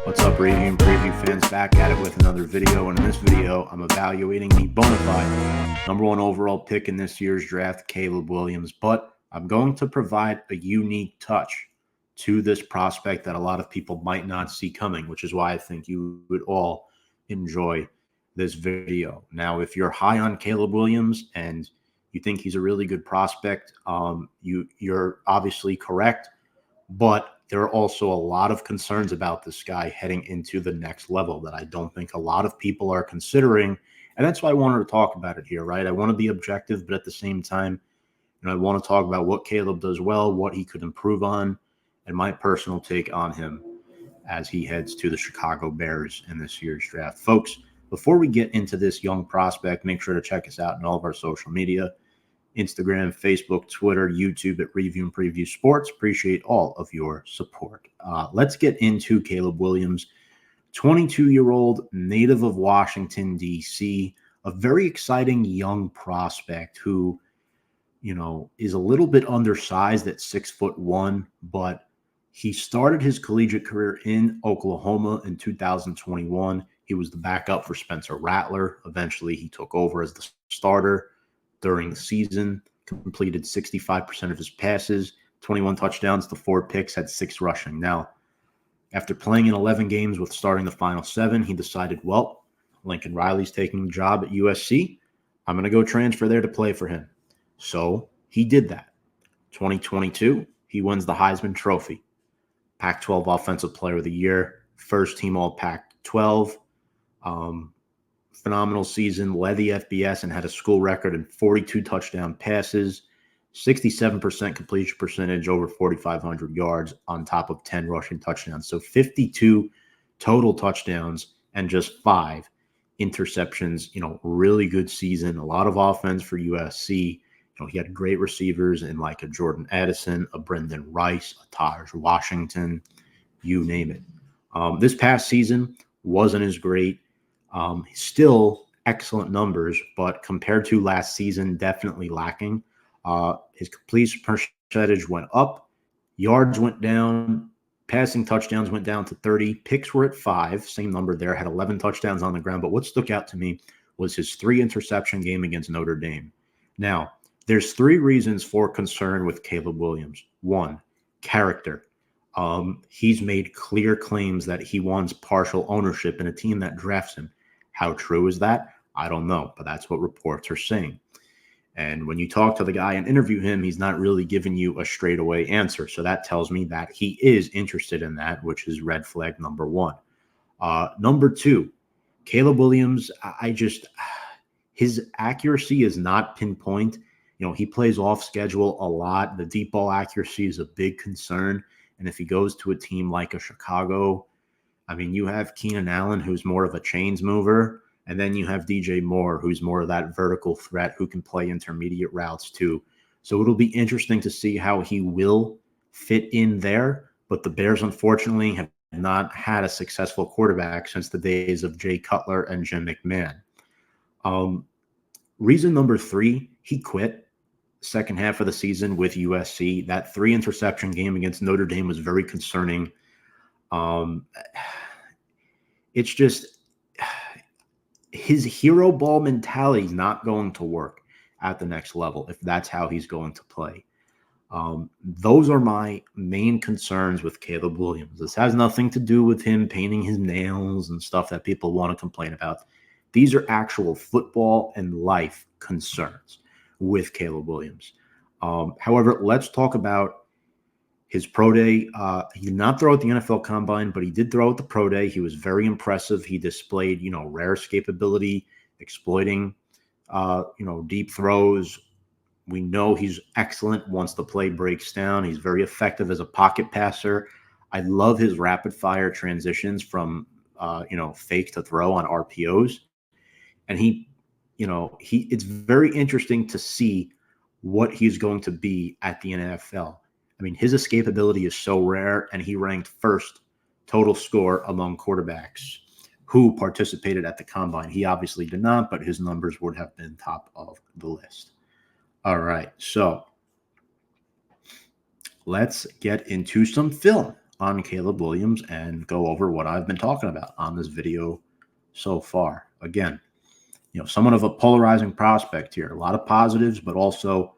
What's up, review and preview fans? Back at it with another video. And in this video, I'm evaluating the bona fide number one overall pick in this year's draft, Caleb Williams. But I'm going to provide a unique touch to this prospect that a lot of people might not see coming, which is why I think you would all enjoy this video. Now, if you're high on Caleb Williams and you think he's a really good prospect, you're obviously correct. But there are also a lot of concerns about this guy heading into the next level that I don't think a lot of people are considering. And that's why I wanted to talk about it here, right? I want to be objective, but at the same time, I want to talk about what Caleb does well, what he could improve on, and my personal take on him as he heads to the Chicago Bears in this year's draft. Folks, before we get into this young prospect, make sure to check us out on all of our social media. Instagram, Facebook, Twitter, YouTube at Review and Preview Sports. Appreciate all of your support. Let's get into Caleb Williams, 22-year-old native of Washington, D.C., a very exciting young prospect who, is a little bit undersized at 6'1", but he started his collegiate career in Oklahoma in 2021. He was the backup for Spencer Rattler. Eventually, he took over as the starter during the season, completed 65% of his passes, 21 touchdowns to 4 picks, had 6 rushing. Now, after playing in 11 games with starting the final 7, he decided, well, Lincoln Riley's taking the job at USC. I'm going to go transfer there to play for him. So he did that. 2022, he wins the Heisman Trophy, Pac-12 Offensive Player of the Year, first team all Pac-12. Phenomenal season, led the FBS and had a school record in 42 touchdown passes, 67% completion percentage, over 4,500 yards on top of 10 rushing touchdowns. So 52 total touchdowns and just 5 interceptions. Really good season, a lot of offense for USC. He had great receivers in like a Jordan Addison, a Brendan Rice, a Taj Washington, you name it. This past season wasn't as great. Still excellent numbers, but compared to last season, definitely lacking. His completion percentage went up, yards went down, passing touchdowns went down to 30, picks were at 5, same number there, had 11 touchdowns on the ground. But what stuck out to me was his 3 interception game against Notre Dame. Now, there's 3 reasons for concern with Caleb Williams. 1, character. He's made clear claims that he wants partial ownership in a team that drafts him. How true is that? I don't know, but that's what reports are saying. And when you talk to the guy and interview him, he's not really giving you a straightaway answer. So that tells me that he is interested in that, which is red flag number 1. Number 2, Caleb Williams, his accuracy is not pinpoint. He plays off schedule a lot. The deep ball accuracy is a big concern. And if he goes to a team like a Chicago, you have Keenan Allen, who's more of a chains mover, and then you have DJ Moore, who's more of that vertical threat who can play intermediate routes too. So it'll be interesting to see how he will fit in there. But the Bears, unfortunately, have not had a successful quarterback since the days of Jay Cutler and Jim McMahon. Reason number 3, he quit second half of the season with USC. That 3 interception game against Notre Dame was very concerning. It's just his hero ball mentality is not going to work at the next level if that's how he's going to play. Those are my main concerns with Caleb Williams. This has nothing to do with him painting his nails and stuff that people want to complain about. These are actual football and life concerns with Caleb Williams. However, let's talk about his pro day. He did not throw at the NFL Combine, but he did throw at the pro day. He was very impressive. He displayed, rare escapability, exploiting, deep throws. We know he's excellent once the play breaks down. He's very effective as a pocket passer. I love his rapid fire transitions from, fake to throw on RPOs. And it's very interesting to see what he's going to be at the NFL. His escapability is so rare, and he ranked first total score among quarterbacks who participated at the Combine. He obviously did not, but his numbers would have been top of the list. All right, so let's get into some film on Caleb Williams and go over what I've been talking about on this video so far. Again, somewhat of a polarizing prospect here. A lot of positives, but also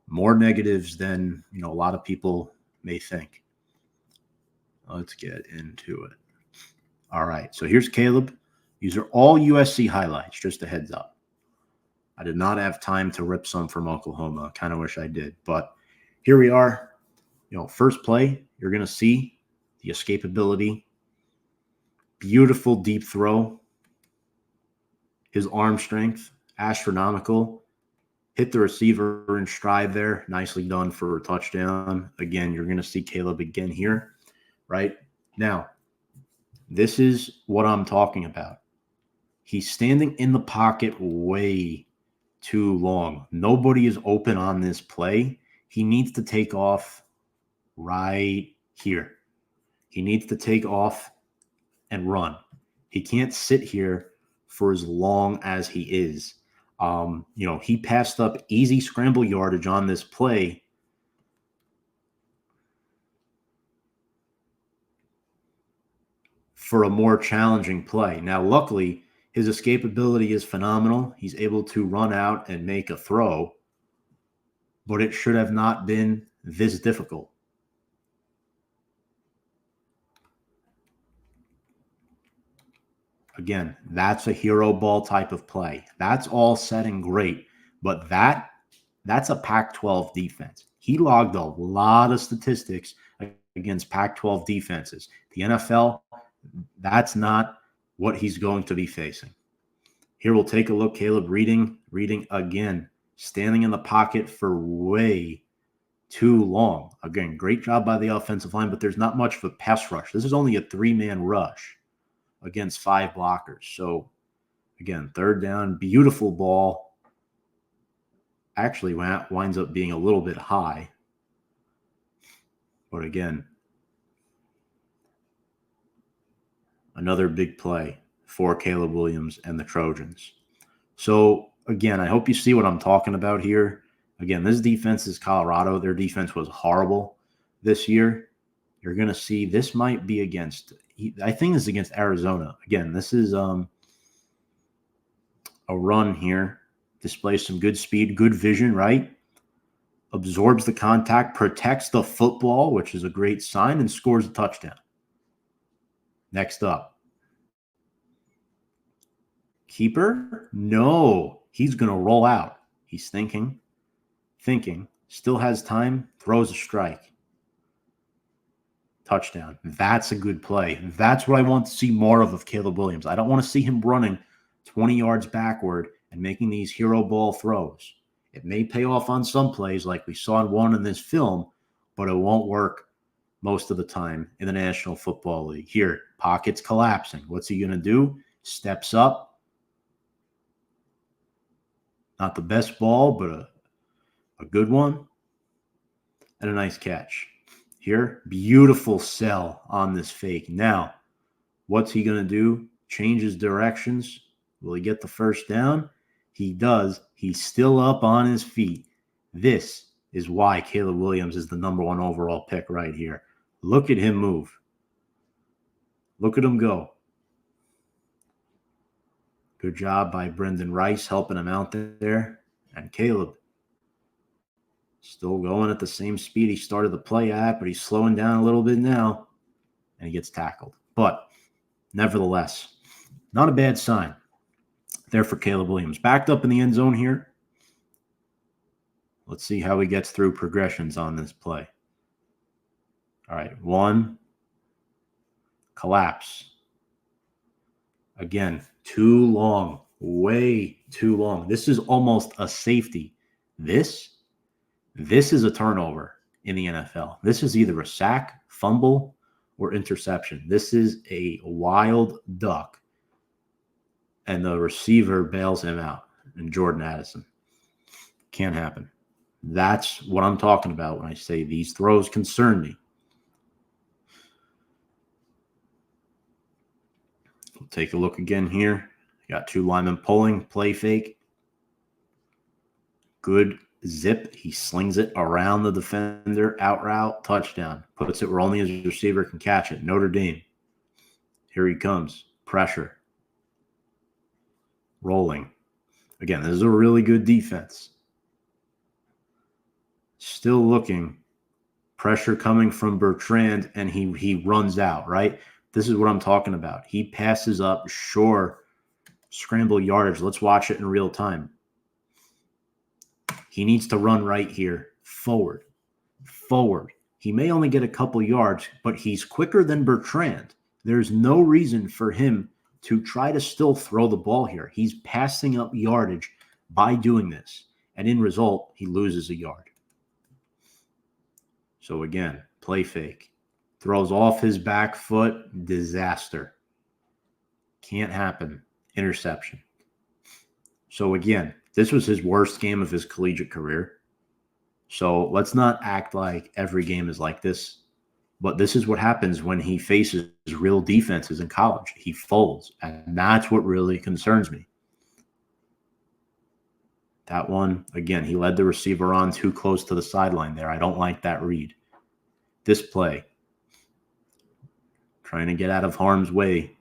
more negatives than, a lot of people may think. Let's get into it. All right, so here's Caleb. These are all USC highlights, just a heads up. I did not have time to rip some from Oklahoma. Kind of wish I did, but here we are. First play, you're going to see the escapability. Beautiful deep throw. His arm strength, astronomical. Hit the receiver in stride there. Nicely done for a touchdown. Again, you're going to see Caleb again here, right? Now, this is what I'm talking about. He's standing in the pocket way too long. Nobody is open on this play. He needs to take off right here. He needs to take off and run. He can't sit here for as long as he is. He passed up easy scramble yardage on this play. For a more challenging play. Now, luckily, his escapability is phenomenal. He's able to run out and make a throw, but it should have not been this difficult. Again, that's a hero ball type of play. That's all set and great, but that's a Pac-12 defense. He logged a lot of statistics against Pac-12 defenses. The NFL, that's not what he's going to be facing. Here we'll take a look. Caleb reading again, standing in the pocket for way too long. Again, great job by the offensive line, but there's not much of a pass rush. This is only a 3-man rush against 5 blockers. So, again, third down, beautiful ball. Actually winds up being a little bit high. But again, another big play for Caleb Williams and the Trojans. So, again, I hope you see what I'm talking about here. Again, this defense is Colorado. Their defense was horrible this year. You're going to see this might be against – I think this is against Arizona. Again, this is a run here. Displays some good speed, good vision, right? Absorbs the contact, protects the football, which is a great sign, and scores a touchdown. Next up. Keeper? No. He's going to roll out. He's thinking, still has time, throws a strike. Touchdown. That's a good play. That's what I want to see more of Caleb Williams. I don't want to see him running 20 yards backward and making these hero ball throws. It may pay off on some plays like we saw in one in this film, but it won't work most of the time in the National Football League. Here, pocket's collapsing. What's he going to do? Steps up. Not the best ball, but a good one. And a nice catch. Here, beautiful sell on this fake. Now, what's he going to do? Change his directions. Will he get the first down? He does. He's still up on his feet. This is why Caleb Williams is the #1 overall pick right here. Look at him move. Look at him go. Good job by Brendan Rice helping him out there. And Caleb still going at the same speed he started the play at, but he's slowing down a little bit now, and he gets tackled. But nevertheless, not a bad sign there for Caleb Williams. Backed up in the end zone here. Let's see how he gets through progressions on this play. All right, 1. Collapse. Again, too long. Way too long. This is almost a safety. This is a turnover in the NFL. This is either a sack, fumble, or interception. This is a wild duck. And the receiver bails him out. And Jordan Addison. Can't happen. That's what I'm talking about when I say these throws concern me. We'll take a look again here. Got 2 linemen pulling, play fake. Good Zip, he slings it around the defender, out route, touchdown. Puts it where only his receiver can catch it. Notre Dame. Here he comes. Pressure. Rolling. Again, this is a really good defense. Still looking. Pressure coming from Bertrand, and he runs out, right? This is what I'm talking about. He passes up, sure, scramble yardage. Let's watch it in real time. He needs to run right here, forward. He may only get a couple yards, but he's quicker than Bertrand. There's no reason for him to try to still throw the ball here. He's passing up yardage by doing this, and in result, he loses a yard. So again, play fake. Throws off his back foot. Disaster. Can't happen. Interception. So again, this was his worst game of his collegiate career. So let's not act like every game is like this. But this is what happens when he faces real defenses in college. He folds. And that's what really concerns me. That one, again, he led the receiver on too close to the sideline there. I don't like that read. This play, trying to get out of harm's way.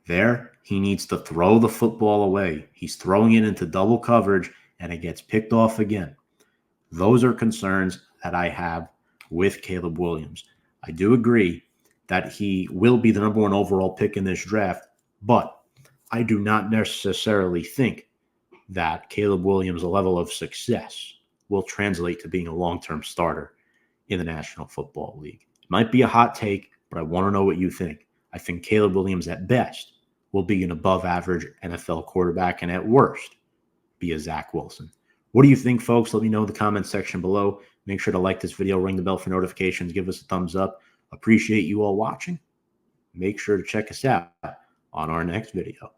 There, he needs to throw the football away. He's throwing it into double coverage, and it gets picked off again. Those are concerns that I have with Caleb Williams. I do agree that he will be the number 1 overall pick in this draft, but I do not necessarily think that Caleb Williams' level of success will translate to being a long-term starter in the National Football League. It might be a hot take, but I want to know what you think. I think Caleb Williams at best will be an above-average NFL quarterback, and at worst, be a Zach Wilson. What do you think, folks? Let me know in the comments section below. Make sure to like this video, ring the bell for notifications, give us a thumbs up. Appreciate you all watching. Make sure to check us out on our next video.